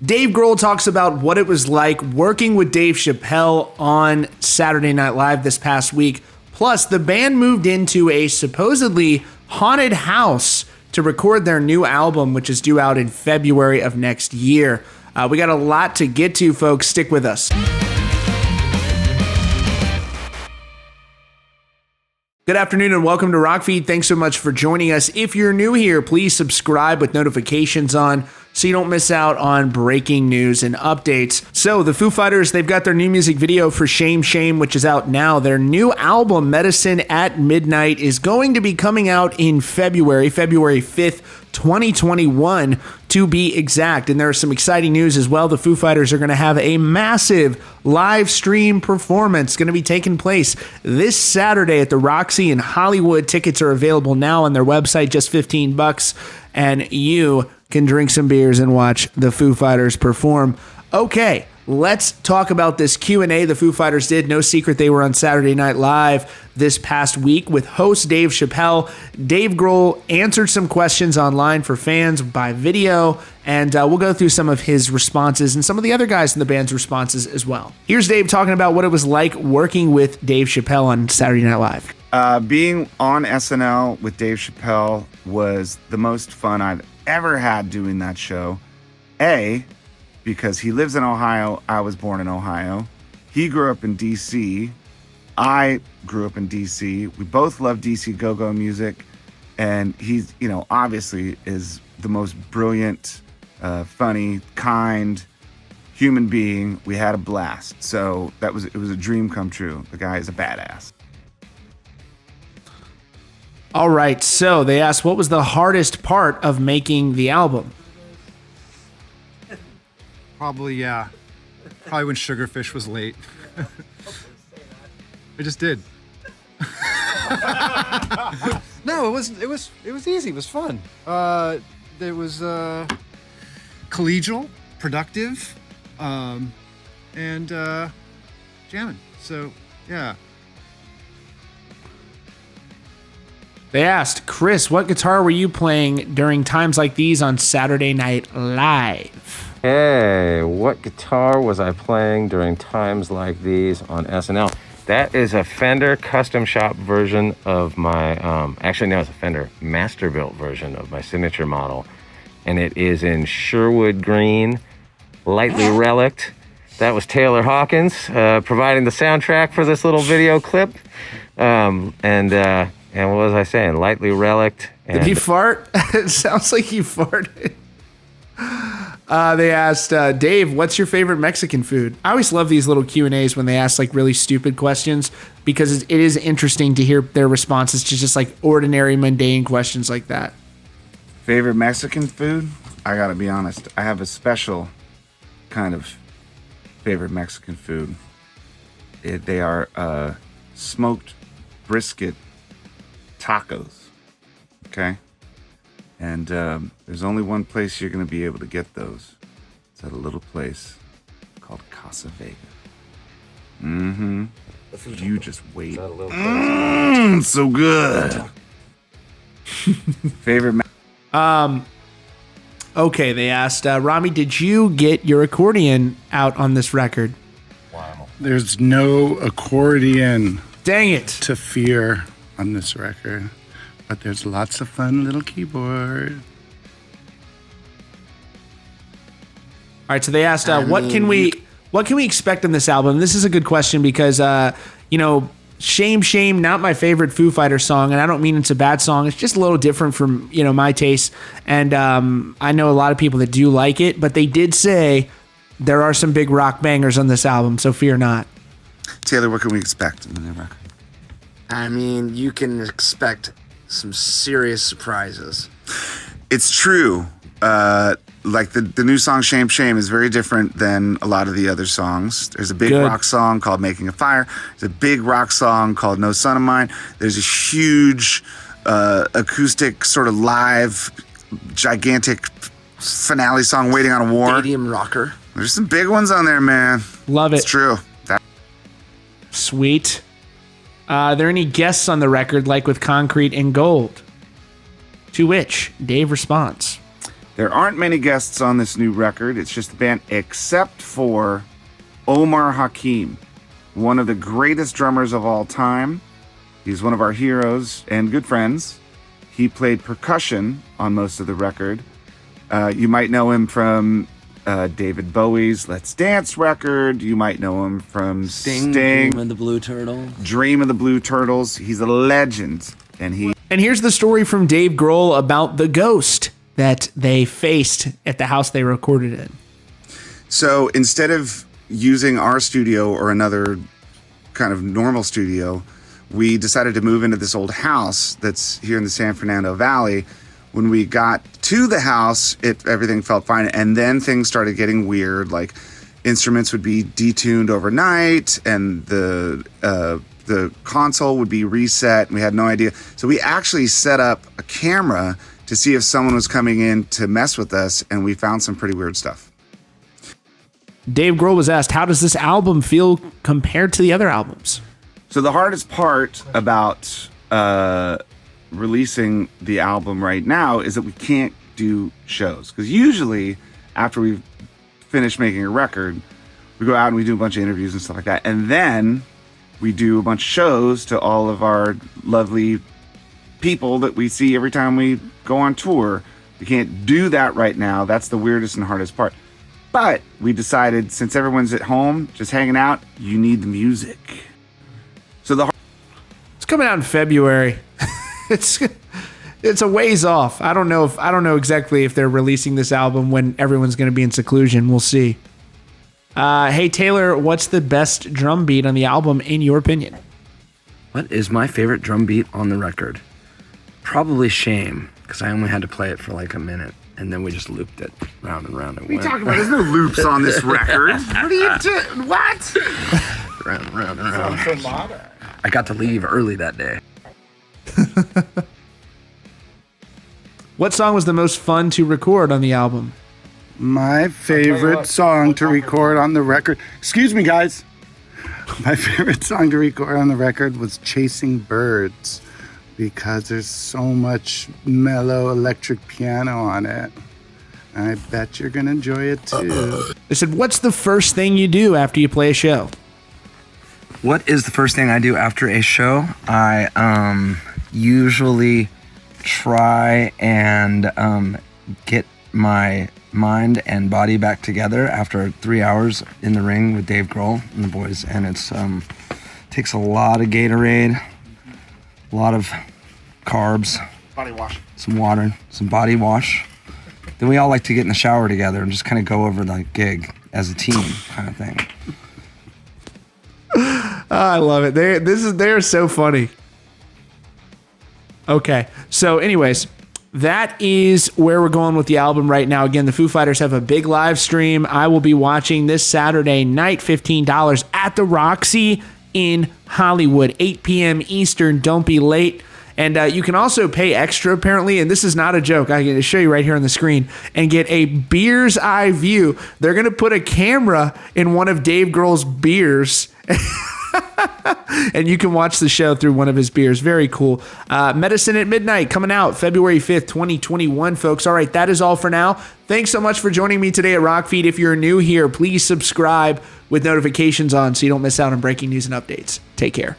Dave Grohl talks about what it was like working with Dave Chappelle on Saturday Night Live this past week. Plus, the band moved into a supposedly haunted house to record their new album, which is due out in February of next year. We got a lot to get to, folks. Stick with us. Good afternoon and welcome to Rockfeed. Thanks so much for joining us. If you're new here, please subscribe with notifications on so you don't miss out on breaking news and updates. So the Foo Fighters, they've got their new music video for Shame Shame, which is out now. Their new album, Medicine at Midnight, is going to be coming out in February 5th, 2021 to be exact. And there's some exciting news as well. The Foo Fighters are going to have a massive live stream performance going to be taking place this Saturday at the Roxy in Hollywood. Tickets are available now on their website, just $15, and you can drink some beers and watch the Foo Fighters perform. Okay, let's talk about this Q&A the Foo Fighters did. No secret they were on Saturday Night Live this past week with host Dave Chappelle. Dave Grohl answered some questions online for fans by video, and we'll go through some of his responses and some of the other guys in the band's responses as well. Here's Dave talking about what it was like working with Dave Chappelle on Saturday Night Live. Being on SNL with Dave Chappelle was the most fun I've ever had doing that show. Because he lives in Ohio, I was born in Ohio. He grew up in DC. I grew up in DC. We both love DC go-go music. And he's, obviously is the most brilliant, funny, kind human being. We had a blast. So it was a dream come true. The guy is a badass. All right, so they asked, what was the hardest part of making the album? Probably when Sugarfish was late. I just did. No, it was easy. It was fun. It was collegial, productive, and jamming. So yeah. They asked, Chris, what guitar were you playing during times like these on Saturday Night Live? Hey, what guitar was I playing during times like these on SNL? That is a Fender custom shop version of my, it's a Fender Masterbuilt version of my signature model. And it is in Sherwood Green, lightly relict. That was Taylor Hawkins providing the soundtrack for this little video clip. And what was I saying? Lightly relict. Did he fart? It sounds like he farted. They asked, Dave, what's your favorite Mexican food? I always love these little Q&As when they ask like really stupid questions because it is interesting to hear their responses to just like ordinary, mundane questions like that. Favorite Mexican food? I gotta be honest. I have a special kind of favorite Mexican food. They are smoked brisket tacos, okay? And there's only one place you're going to be able to get those. It's at a little place called Casa Vega. Mm-hmm. You just wait. So good. Favorite Okay, they asked, Rami, did you get your accordion out on this record? Wow. There's no accordion. Dang it. To fear on this record, but there's lots of fun little keyboard. All right, so they asked, what can we expect on this album? This is a good question because Shame Shame, not my favorite Foo Fighters song, and I don't mean it's a bad song. It's just a little different from my taste, and I know a lot of people that do like it, but they did say there are some big rock bangers on this album, so fear not. Taylor, what can we expect in the new record? I mean, you can expect some serious surprises. It's true. Like the new song Shame Shame is very different than a lot of the other songs. There's a big rock song called Making a Fire. There's a big rock song called No Son of Mine. There's a huge acoustic sort of live gigantic finale song, Waiting on a War. Stadium rocker. There's some big ones on there, man. Love it. It's true. Sweet. Are there any guests on the record like with Concrete and Gold? To which Dave responds. There aren't many guests on this new record. It's just the band, except for Omar Hakim, one of the greatest drummers of all time. He's one of our heroes and good friends. He played percussion on most of the record. You might know him from David Bowie's Let's Dance record. You might know him from Sting. Dream of the Blue Turtle. Dream of the Blue Turtles. He's a legend. And here's the story from Dave Grohl about the ghost that they faced at the house they recorded in. So instead of using our studio or another kind of normal studio, we decided to move into this old house that's here in the San Fernando Valley. When we got to the house, everything felt fine. And then things started getting weird. Like instruments would be detuned overnight and the console would be reset. And we had no idea. So we actually set up a camera to see if someone was coming in to mess with us. And we found some pretty weird stuff. Dave Grohl was asked, how does this album feel compared to the other albums? So the hardest part about releasing the album right now is that we can't do shows. Because usually after we've finished making a record, we go out and we do a bunch of interviews and stuff like that. And then we do a bunch of shows to all of our lovely people that we see every time we go on tour. We can't do that right now. That's the weirdest and hardest part. But we decided, since everyone's at home just hanging out, you need the music. So it's coming out in February. It's a ways off. I don't know exactly if they're releasing this album when everyone's going to be in seclusion. We'll see. Hey Taylor, what's the best drum beat on the album in your opinion? What is my favorite drum beat on the record? Probably Shame, because I only had to play it for like a minute, and then we just looped it round and round. What are you talking about? There's no loops on this record. What are you doing? What? Round and round and round. So modern. I got to leave early that day. What song was the most fun to record on the album? My favorite song to record on the record. Excuse me, guys. My favorite song to record on the record was Chasing Birds because there's so much mellow electric piano on it. I bet you're going to enjoy it too. They said, what's the first thing you do after you play a show? What is the first thing I do after a show? I usually try and get my mind and body back together after 3 hours in the ring with Dave Grohl and the boys, and it's takes a lot of Gatorade, a lot of carbs, Body wash, some water, some body wash. Then we all like to get in the shower together and just kind of go over the gig as a team kind of thing. I love it. They're so funny. Okay, so anyways, that is where we're going with the album right now. Again, the Foo Fighters have a big live stream. I will be watching this Saturday night, $15 at the Roxy in Hollywood, 8 p.m. Eastern. Don't be late. And you can also pay extra, apparently, and this is not a joke. I can show you right here on the screen, and get a beer's eye view. They're going to put a camera in one of Dave Grohl's beers, and you can watch the show through one of his beers. Very cool. Medicine at Midnight coming out February 5th, 2021, folks. All right, that is all for now. Thanks so much for joining me today at Rockfeed. If you're new here, please subscribe with notifications on so you don't miss out on breaking news and updates. Take care.